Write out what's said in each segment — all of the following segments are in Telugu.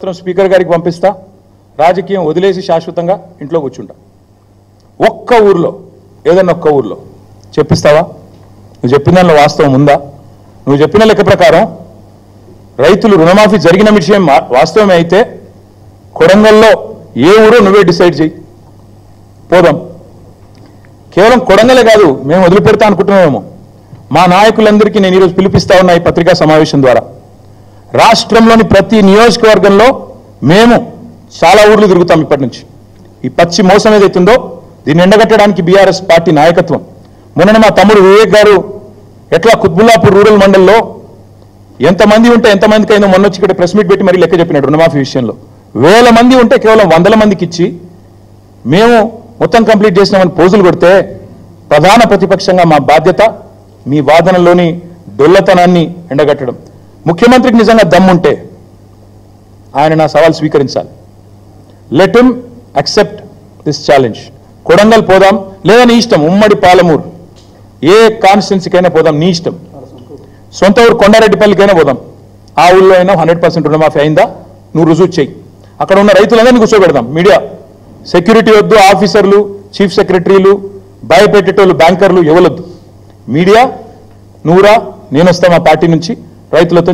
స్పీకర్ గారికి పంపిస్తా, రాజకీయం వదిలేసి శాశ్వతంగా ఇంట్లో కూర్చుంటా. ఒక్క ఊర్లో ఏదన్నా ఒక్క ఊర్లో చెప్పిస్తావా? నువ్వు చెప్పిన దానిలో వాస్తవం ఉందా? నువ్వు చెప్పిన లెక్క ప్రకారం రైతులు రుణమాఫీ జరిగిన విషయం వాస్తవమే అయితే కొడంగల్లో ఏ ఊరో నువ్వే డిసైడ్ చేయి, పోదాం. కేవలం కొడంగలే కాదు, మేము వదిలిపెడతా అనుకుంటున్నామేమో. మా నాయకులందరికీ నేను ఈరోజు పిలిపిస్తా ఉన్నా ఈ పత్రికా సమావేశం ద్వారా. రాష్ట్రంలోని ప్రతి నియోజకవర్గంలో మేము చాలా ఊర్లు తిరుగుతాం ఇప్పటి నుంచి. ఈ పచ్చి మోసం ఏదైతుందో దీన్ని ఎండగట్టడానికి బీఆర్ఎస్ పార్టీ నాయకత్వం. మొన్న మా తమ్ముడు వివేక్ గారు ఎట్లా కుత్బుల్లాపూర్ రూరల్ మండల్లో ఎంతమంది ఉంటే ఎంతమందికి అయినా మొన్న వచ్చి ఇక్కడ ప్రెస్ మీట్ పెట్టి మరీ లెక్క చెప్పినాడు. రుణమాఫీ విషయంలో 1000 మంది ఉంటే కేవలం 100 మందికి ఇచ్చి మేము మొత్తం కంప్లీట్ చేసినామని పోజులు కొడితే ప్రధాన ప్రతిపక్షంగా మా బాధ్యత మీ వాదనలోని డొల్లతనాన్ని ఎండగట్టడం. ముఖ్యమంత్రికి నిజంగా దమ్ముంటే ఆయన నా సవాల్ స్వీకరించాలి. Let him accept this challenge. Kodangal పోదాం, లేదా నీ ఇష్టం, ఉమ్మడి పాలమూరు ఏ కాన్స్టిట్యున్సీకైనా పోదాం, నీ ఇష్టం. సొంత ఊరు కొండారెడ్డిపల్లికైనా పోదాం. ఆ ఊళ్ళో అయినా 100% రుణమాఫీ అయిందా నువ్వు రుజువు చేయి. అక్కడ ఉన్న రైతులందరినీ కూర్చోబెడదాం. మీడియా సెక్యూరిటీ వద్దు, ఆఫీసర్లు, చీఫ్ సెక్రటరీలు, భయపెట్టేటోళ్ళు, బ్యాంకర్లు ఎవరొద్దు. మీడియా నువ్వురా, నేను వస్తా మా పార్టీ నుంచి రైతులతో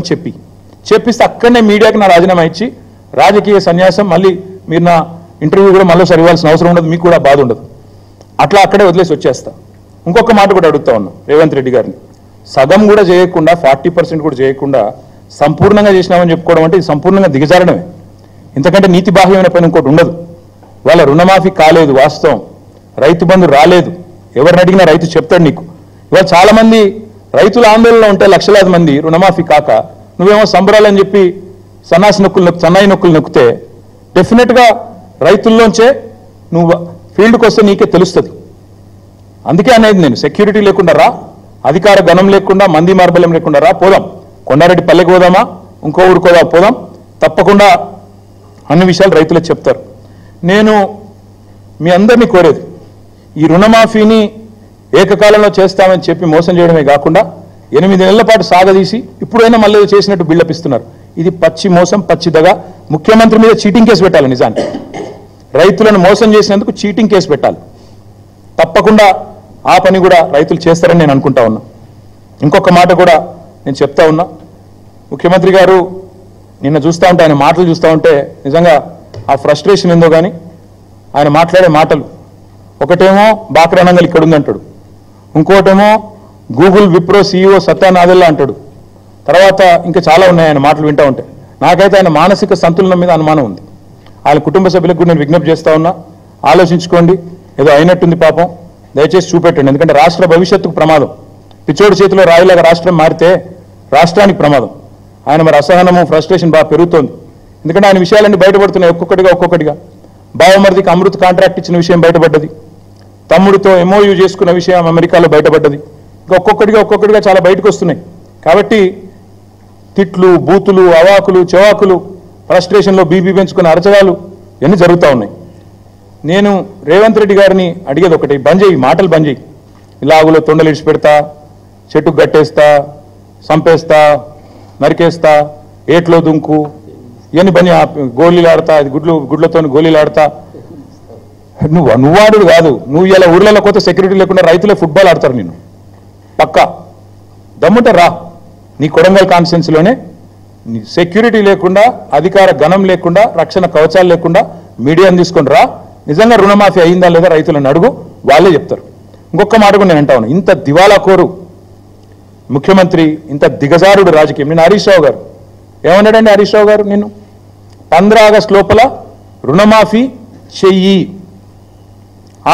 చెప్పిస్తే అక్కడనే మీడియాకి నా రాజీనామా ఇచ్చి రాజకీయ సన్యాసం, మళ్ళీ మీరు నా ఇంటర్వ్యూ కూడా మళ్ళీ ఇవ్వాల్సిన అవసరం ఉండదు, మీకు కూడా బాధ ఉండదు. అట్లా అక్కడే వదిలేసి వచ్చేస్తా. ఇంకొక మాట కూడా అడుగుతా ఉన్నా రేవంత్ రెడ్డి గారిని. సగం కూడా చేయకుండా 40% కూడా చేయకుండా సంపూర్ణంగా చేసినామని చెప్పుకోవడం అంటే ఇది సంపూర్ణంగా దిగజారడమే. ఇంతకంటే నీతి బాహ్యమైన పని ఇంకోటి ఉండదు. వాళ్ళ రుణమాఫీ కాలేదు వాస్తవం, రైతు బంధు రాలేదు. ఎవరిని అడిగినా రైతు చెప్తాడు నీకు. ఇవాళ చాలా మంది రైతుల ఆందోళనలో ఉంటే లక్షలాది మంది రుణమాఫీ కాక నువ్వేమో సంబరాలని చెప్పి సన్నాయి నొక్కులు నొక్కితే డెఫినెట్గా రైతుల్లోంచే నువ్వు ఫీల్డ్కి వస్తే నీకే తెలుస్తుంది. అందుకే అనేది నేను, సెక్యూరిటీ లేకుండా రా, అధికార గణం లేకుండా, మంది మార్బల్యం లేకుండా రా, పోదాం. కొండారెడ్డి పల్లెకి పోదామా, ఇంకో ఊరుకోదా, పోదాం. తప్పకుండా అన్ని విషయాలు రైతులకు చెప్తారు. నేను మీ అందరినీ కోరేది, ఈ రుణమాఫీని ఏకకాలంలో చేస్తామని చెప్పి మోసం చేయడమే కాకుండా 8 నెలల పాటు సాగదీసి ఇప్పుడైనా మళ్ళీ చేసినట్టు బిల్డప్ ఇస్తున్నారు. ఇది పచ్చి మోసం, పచ్చిదగా. ముఖ్యమంత్రి మీద చీటింగ్ కేసు పెట్టాలి. నిజానికి రైతులను మోసం చేసినందుకు చీటింగ్ కేసు పెట్టాలి. తప్పకుండా ఆ పని కూడా రైతులు చేస్తారని నేను అనుకుంటా ఉన్నా. ఇంకొక మాట కూడా నేను చెప్తా ఉన్నా. ముఖ్యమంత్రి గారు నిన్న చూస్తూ ఉంటే, ఆయన మాటలు చూస్తూ ఉంటే నిజంగా ఆ ఫ్రస్ట్రేషన్ ఏందో కానీ ఆయన మాట్లాడే మాటలు, ఒకటేమో బాక్రానంగల్ ఇక్కడ ఉందంటాడు, ఇంకోటేమో గూగుల్ విప్రో CEO సత్యానాదెల్లా అంటాడు. తర్వాత ఇంకా చాలా ఉన్నాయి ఆయన మాటలు వింటూ ఉంటే. నాకైతే ఆయన మానసిక సంతులనం మీద అనుమానం ఉంది. ఆయన కుటుంబ సభ్యులకు కూడా నేను విజ్ఞప్తి చేస్తా ఉన్నా, ఆలోచించుకోండి. ఏదో అయినట్టుంది పాపం, దయచేసి చూపెట్టండి. ఎందుకంటే రాష్ట్ర భవిష్యత్తుకు ప్రమాదం. పిచ్చోడి చేతిలో రాయిలాగా రాష్ట్రం మారితే రాష్ట్రానికి ప్రమాదం. ఆయన మరి అసహనము, ఫ్రస్ట్రేషన్ బాగా పెరుగుతోంది. ఎందుకంటే ఆయన విషయాలన్నీ బయటపడుతున్నాయి ఒక్కొక్కటిగా. బావమరిదికి అమృత్ కాంట్రాక్ట్ ఇచ్చిన విషయం బయటపడ్డది, తమ్ముడితో MOU చేసుకున్న విషయం అమెరికాలో బయటపడ్డది. ఇంకా ఒక్కొక్కటిగా చాలా బయటకు వస్తున్నాయి. కాబట్టి తిట్లు, బూతులు, అవాకులు, చెవాకులు, ఫ్రస్ట్రేషన్లో బీపీ పెంచుకున్న అరచడాలు ఇవన్నీ జరుగుతూ ఉన్నాయి. నేను రేవంత్ రెడ్డి గారిని అడిగేది ఒకటి, బంద్ చేయి, మాటలు బంద్ చేయి. ఇలాగులో తొండలు ఇడిచి పెడతా, చెట్టుకు గట్టేస్తా, సంపేస్తా, నరికేస్తా, ఏట్లో దుంకు, ఇవన్నీ పని గోళీలు ఆడతా, గుడ్లతో గోళీలు ఆడతా. నువ్వు ఆడు కాదు, నువ్వు ఇలా ఊర్లలో కొత్త సెక్యూరిటీ లేకుండా రైతులే ఫుట్బాల్ ఆడతారు. నిన్ను పక్కా దమ్ముంటే రా, నీ కొడంగల్ కాన్స్టిట్యున్సీలోనే సెక్యూరిటీ లేకుండా, అధికార గణం లేకుండా, రక్షణ కవచాలు లేకుండా మీడియాని తీసుకొని రా. నిజంగా రుణమాఫీ అయిందా లేదా రైతులను అడుగు, వాళ్ళే చెప్తారు. ఇంకొక మాట కూడా నేను అంటా ఉన్నా, ఇంత దివాలా కోరు ముఖ్యమంత్రి, ఇంత దిగజారుడు రాజకీయం. నేను హరీష్ రావు గారు ఏమన్నాడండి? హరీష్ రావు గారు నిన్ను 15 ఆగస్టు లోపల రుణమాఫీ చెయ్యి,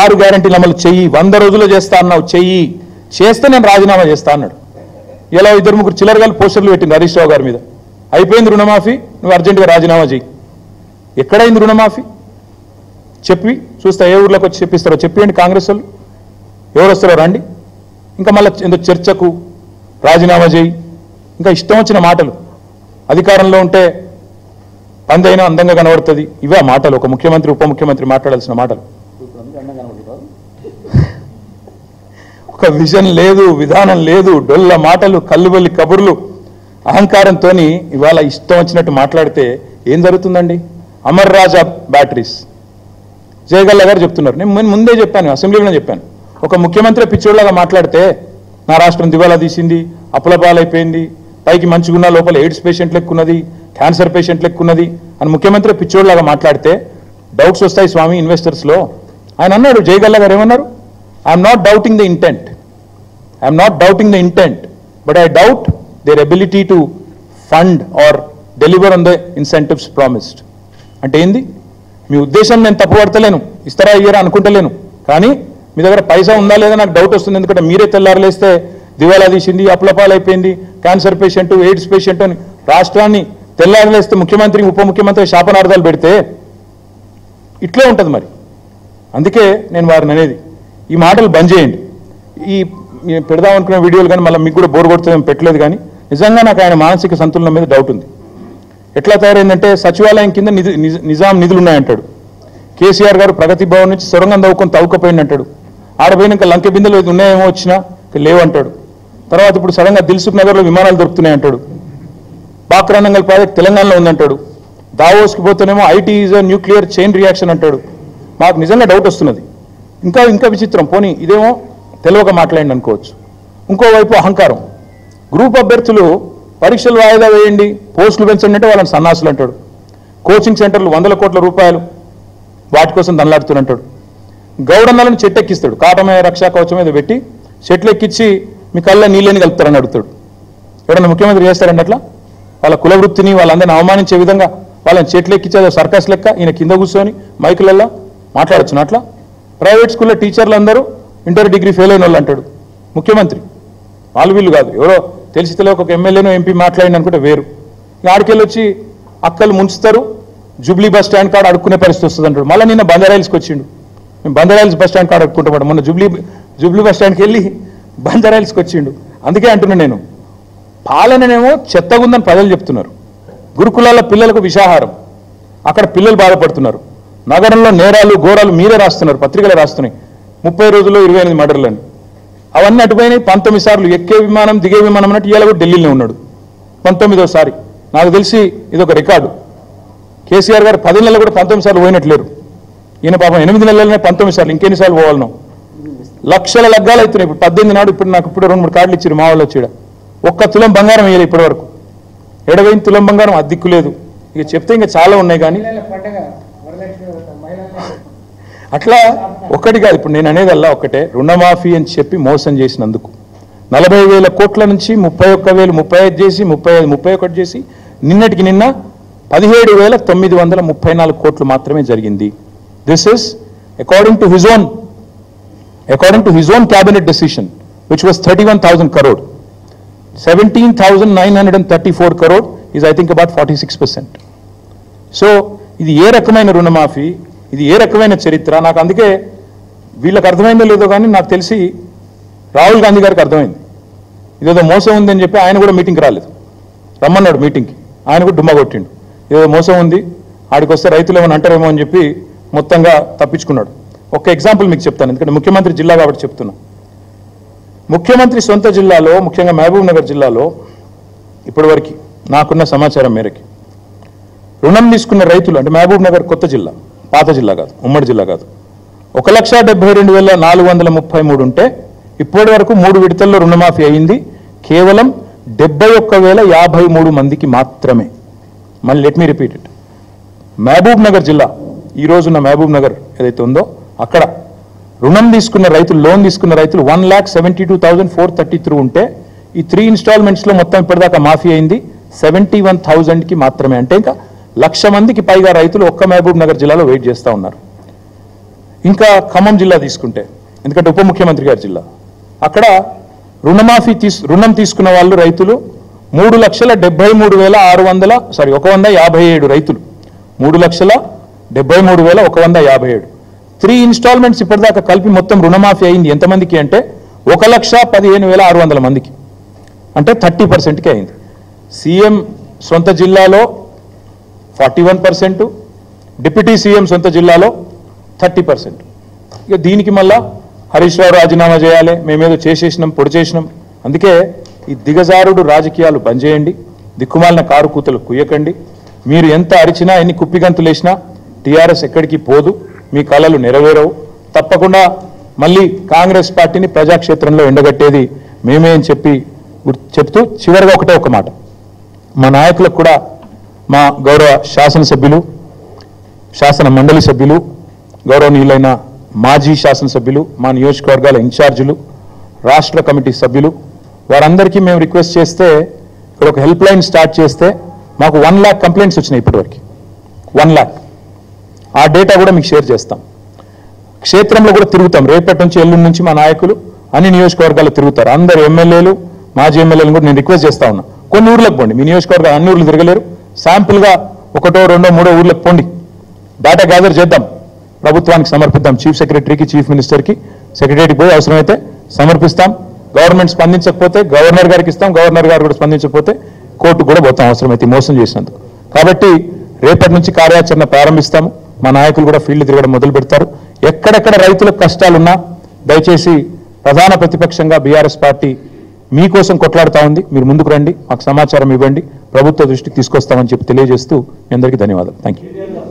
6 గ్యారెంటీలు అమలు చెయ్యి, 100 రోజుల్లో చేస్తా అన్నావు, చెయ్యి, చేస్తే నేను రాజీనామా చేస్తా అన్నాడు. ఇలా 2-3 చిల్లరగాలు పోస్టర్లు పెట్టింది హరీష్ రావు గారి మీద. అయిపోయింది రుణమాఫీ, నువ్వు అర్జెంటుగా రాజీనామా చెయ్యి. ఎక్కడైంది రుణమాఫీ? చెప్పి చూస్తా, ఏ ఊర్లోకి వచ్చి చెప్పిస్తారో చెప్పండి. కాంగ్రెస్ వాళ్ళు ఎవరు వస్తారో రండి. ఇంకా మళ్ళీ ఎందుకు చర్చకు రాజీనామా చేయి, ఇంకా ఇష్టం వచ్చిన మాటలు. అధికారంలో ఉంటే పందైనా అందంగా కనబడుతుంది, ఇవే మాటలు. ఒక ముఖ్యమంత్రి, ఉప ముఖ్యమంత్రి మాట్లాడాల్సిన మాటలు. ఒక విజన్ లేదు, విధానం లేదు, డొల్ల మాటలు, కల్లుబల్లి కబుర్లు, అహంకారంతో ఇవాళ ఇష్టం వచ్చినట్టు మాట్లాడితే ఏం జరుగుతుందండి? అమర్ రాజా బ్యాటరీస్ జయగల్ల గారు చెప్తున్నారు. నేను ముందే చెప్పాను, అసెంబ్లీలోనే చెప్పాను. ఒక ముఖ్యమంత్రి పిచ్చోళ్ళగా మాట్లాడితే నా రాష్ట్రం దివాలా తీసింది, అప్పులపాలైపోయింది, పైకి మంచిగున్న లోపల ఎయిడ్స్ పేషెంట్ లెక్కున్నది, క్యాన్సర్ పేషెంట్ లెక్కున్నది అని ముఖ్యమంత్రి పిచ్చోళ్ళగా మాట్లాడితే డౌట్స్ వస్తాయి స్వామి ఇన్వెస్టర్స్లో. ఆయన అన్నాడు, జయగల్ల గారు ఏమన్నారు? I'm not doubting the intent, but I doubt there ability to fund or deliver on the incentives promised. అంటే ఏంది? మీ ఉద్దేశం నేను తప్పుపడతలేను, ఇస్తారా ఇయ్యరా అనుకుంటలేను, కానీ మీ దగ్గర పైసా ఉందా లేదా నాకు డౌట్ వస్తుంది. ఎందుకంటే మీరే తెల్లారలేస్తే దివాలా తీసింది, అప్పులపాలైపోయింది, క్యాన్సర్ పేషెంట్, ఎయిడ్స్ పేషెంట్ అని రాష్ట్రాన్ని తెల్లారలేస్తే ముఖ్యమంత్రి ఉప ముఖ్యమంత్రి శాపనార్థాలు పెడితే ఇట్లే ఉంటుంది మరి. అందుకే నేను వారిని అనేది, ఈ మాటలు బంద్ చేయండి. ఈ పెడదామనుకునే వీడియోలు కానీ మళ్ళీ మీకు కూడా బోర్ కొడుతుందని పెట్టలేదు. కానీ నిజంగా నాకు ఆయన మానసిక సంతులనం మీద డౌట్ ఉంది. ఎట్లా తయారైందంటే సచివాలయం కింద నిజాం నిధులు ఉన్నాయంటాడు. కేసీఆర్ గారు ప్రగతి భవన్ నుంచి సొరంగం తవ్వుకొని తవ్వుకపోయింది అంటాడు. ఆడపోయినాక లంకె బిందెలు ఉన్నాయేమో వచ్చినా లేవంటాడు. తర్వాత ఇప్పుడు సడన్గా దిల్సుఖ్ నగర్లో విమానాలు దొరుకుతున్నాయంటాడు. బాక్రానంగల్ ప్రాజెక్ట్ తెలంగాణలో ఉందంటాడు. దావోస్కి పోతేనేమో IT is a nuclear chain reaction అంటాడు. మాకు నిజంగా డౌట్ వస్తున్నది. ఇంకా విచిత్రం, పోనీ ఇదేమో తెలియక మాట్లాడండి అనుకోవచ్చు. ఇంకోవైపు అహంకారం. గ్రూప్ అభ్యర్థులు పరీక్షలు వాయిదా వేయండి, పోస్టులు పెంచండి అంటే వాళ్ళని సన్నాసులు అంటాడు. కోచింగ్ సెంటర్లు 100 కోట్ల రూపాయలు వాటి కోసం దండలాడుతుంటాడు. గౌడన్నలను చెట్టెక్కిస్తాడు. కాటమే రక్షా కవచం మీద పెట్టి చెట్లు ఎక్కించి మీ కళ్ళ నీళ్ళని కలుపుతారని అడుగుతాడు. ఎవడన్నా ముఖ్యమంత్రి చేస్తారండి అట్లా? వాళ్ళ కులవృత్తిని వాళ్ళందరినీ అవమానించే విధంగా వాళ్ళని చెట్లు ఎక్కించేదో సర్కస్ లెక్క ఈయన కింద కూర్చొని మైకులల్లో మాట్లాడచ్చును అట్లా? ప్రైవేట్ స్కూల్లో టీచర్లు అందరూ ఇంటర్ డిగ్రీ ఫెయిల్ అయిన వాళ్ళు అంటాడు ముఖ్యమంత్రి. వాళ్ళు వీళ్ళు కాదు, ఎవరో తెలిసి తెలియక ఒక ఎమ్మెల్యేనో ఎంపీ మాట్లాడింది అనుకుంటే వేరు. ఆడికెళ్ళి వచ్చి అక్కలు ముంచుతారు, జూబ్లీ బస్ స్టాండ్ కాడ అడుక్కునే పరిస్థితి వస్తుంది అంటాడు. మళ్ళీ నిన్న బంజారాయిల్స్కి వచ్చిండు. మేము బంజారాయిల్స్ బస్ స్టాండ్ కాడ అడుక్కుంటాం. మొన్న జూబ్లీ బస్ స్టాండ్కి వెళ్ళి బంజారాయిల్స్కి వచ్చిండు. అందుకే అంటున్నాను నేను, పాలననేమో చెత్తగుందని ప్రజలు చెప్తున్నారు. గురుకులాల పిల్లలకు విషాహారం, అక్కడ పిల్లలు బాధపడుతున్నారు. నగరంలో నేరాలు ఘోరాలు మీరే రాస్తున్నారు, పత్రికలు రాస్తున్నాయి. 30 రోజుల్లో 28 మర్డర్లని. అవన్నీ అటుపోయినాయి. 19 సార్లు ఎక్కే విమానం దిగే విమానం అన్నట్టు ఇవాళ కూడా ఢిల్లీలో ఉన్నాడు 19వ సారి. నాకు తెలిసి ఇది ఒక రికార్డు. కేసీఆర్ గారు 10 నెలలు కూడా 19 సార్లు పోయినట్లేరు. ఈయన పాపం 8 నెలలనే 19 సార్లు, ఇంకెన్నిసార్లు పోవాలను? లక్షల లగ్గాలు అవుతున్నాయి. ఇప్పుడు 18 నాడు ఇప్పుడు నాకు ఇప్పుడు 2-3 కార్డులు ఇచ్చారు మా వాళ్ళు వచ్చాడు. 1 తులం బంగారం వేయాలి ఇప్పటి వరకు. 7 తులం బంగారం అద్దెక్కు లేదు. ఇక చెప్తే ఇంకా చాలా ఉన్నాయి. కానీ అట్లా ఒక్కటి కాదు. ఇప్పుడు నేను అనేదల్లా ఒక్కటే, రుణమాఫీ అని చెప్పి మోసం చేసినందుకు 40,000 కోట్ల నుంచి 31,000, 35 చేసి 35, 31 చేసి నిన్నటికి నిన్న 17,934 కోట్లు మాత్రమే జరిగింది. This is according to his own cabinet decision which was 31,000 crore. 17,934 crore is I think about 46%. So ఇది ఏ రకమైన రుణమాఫీ, ఇది ఏ రకమైన చరిత్ర? నాకు అందుకే వీళ్ళకి అర్థమైందో లేదో కానీ నాకు తెలిసి రాహుల్ గాంధీ గారికి అర్థమైంది. ఇదేదో మోసం ఉందని చెప్పి ఆయన కూడా మీటింగ్కి రాలేదు. రమ్మన్నాడు మీటింగ్కి, ఆయన కూడా డుమ్మా కొట్టిండు. ఏదో మోసం ఉంది, ఆడికి వస్తే రైతులు ఏమైనా అంటారేమో అని చెప్పి మొత్తంగా తప్పించుకున్నాడు. ఒక ఎగ్జాంపుల్ మీకు చెప్తాను, ఎందుకంటే ముఖ్యమంత్రి జిల్లా కాబట్టి చెప్తున్నా. ముఖ్యమంత్రి సొంత జిల్లాలో, ముఖ్యంగా మహబూబ్ నగర్ జిల్లాలో ఇప్పటివరకు నాకున్న సమాచారం మేరకి రుణం తీసుకున్న రైతులు, అంటే మహబూబ్ నగర్ కొత్త జిల్లా, పాత జిల్లా కాదు, ఉమ్మడి జిల్లా కాదు, 1,72,433 ఉంటే ఇప్పటి వరకు 3 విడతల్లో రుణమాఫీ అయింది కేవలం 71,053 మందికి మాత్రమే. మళ్ళీ let me repeat it. Mahabubnagar జిల్లా, ఈ రోజున్న మహబూబ్ నగర్ ఏదైతే ఉందో అక్కడ రుణం తీసుకున్న రైతులు, లోన్ తీసుకున్న రైతులు 1,72,433 ఉంటే ఈ 3 ఇన్స్టాల్మెంట్స్లో మొత్తం ఇప్పటిదాకా మాఫీ అయింది 71,000కి మాత్రమే. అంటే ఇంకా 1,00,000 మందికి పైగా రైతులు ఒక్క మహబూబ్ నగర్ జిల్లాలో వెయిట్ చేస్తూ ఉన్నారు. ఇంకా ఖమ్మం జిల్లా తీసుకుంటే, ఎందుకంటే ఉప ముఖ్యమంత్రి గారి జిల్లా, అక్కడ రుణం తీసుకున్న వాళ్ళు రైతులు 1,57,157 రైతులు, 3,73,157. 3 ఇన్స్టాల్మెంట్స్ ఇప్పటిదాకా కలిపి మొత్తం రుణమాఫీ అయింది ఎంతమందికి అంటే 1,15,600 మందికి, అంటే 30%కి అయింది. సీఎం సొంత జిల్లాలో 41%, డిప్యూటీ సీఎం సొంత జిల్లాలో 30%. ఇక దీనికి మళ్ళా హరీష్ రావు రాజీనామా చేయాలి, మేమేదో చేసేసినాం, పొడి చేసినాం. అందుకే ఈ దిగజారుడు రాజకీయాలు బంద్ చేయండి, దిక్కుమాలిన కారు కూతలు కుయ్యకండి. మీరు ఎంత అరిచినా ఎన్ని కుప్పిగంతులు వేసినా టీఆర్ఎస్ ఎక్కడికి పోదు, మీ కళలు నెరవేరవు. తప్పకుండా మళ్ళీ కాంగ్రెస్ పార్టీని ప్రజాక్షేత్రంలో ఎండగట్టేది మేమే అని చెప్తూ చివరిగా ఒక మాట మా నాయకులకు కూడా, మా గౌరవ శాసనసభ్యులు, శాసన మండలి సభ్యులు, గౌరవనీయులైన మాజీ శాసనసభ్యులు, మా నియోజకవర్గాల ఇన్ఛార్జీలు, రాష్ట్ర కమిటీ సభ్యులు, వారందరికీ మేము రిక్వెస్ట్ చేస్తే ఇక్కడ ఒక హెల్ప్ లైన్ స్టార్ట్ చేస్తే మాకు 1 lakh కంప్లైంట్స్ వచ్చినాయి ఇప్పటివరకు. 1 lakh. ఆ డేటా కూడా మీకు షేర్ చేస్తాం. క్షేత్రంలో కూడా తిరుగుతాం. రేపటి నుంచి ఎల్లుండి నుంచి మా నాయకులు అన్ని నియోజకవర్గాలు తిరుగుతారు. అందరు ఎమ్మెల్యేలు, మాజీ ఎమ్మెల్యేలు కూడా నేను రిక్వెస్ట్ చేస్తా ఉన్నా, కొన్ని ఊర్లకు పోండి. మీ నియోజకవర్గాలు అన్ని ఊర్లు తిరగలేరు, శాంపుల్గా 1, 2, 3 ఊర్లకు పోండి. డేటా గ్యాదర్ చేద్దాం, ప్రభుత్వానికి సమర్పిద్దాం. చీఫ్ సెక్రటరీకి, చీఫ్ మినిస్టర్కి, సెక్రటరీకి పోయి అవసరమైతే సమర్పిస్తాం. గవర్నమెంట్ స్పందించకపోతే గవర్నర్ గారికి ఇస్తాం, గవర్నర్ గారు కూడా స్పందించకపోతే కోర్టుకు కూడా పోతాం అవసరమైతే మోసం చేసినందుకు. కాబట్టి రేపటి నుంచి కార్యాచరణ ప్రారంభిస్తాము. మా నాయకులు కూడా ఫీల్డ్ తిరగడం మొదలు పెడతారు. ఎక్కడెక్కడ రైతులకు కష్టాలున్నా దయచేసి ప్రధాన ప్రతిపక్షంగా బీఆర్ఎస్ పార్టీ మీకోసం కొట్లాడుతూ ఉంది. మీరు ముందుకు రండి, మాకు సమాచారం ఇవ్వండి, ప్రభుత్వ దృష్టికి తీసుకొస్తామని చెప్పి తెలియజేస్తూ మీ అందరికీ ధన్యవాదాలు. Thank you.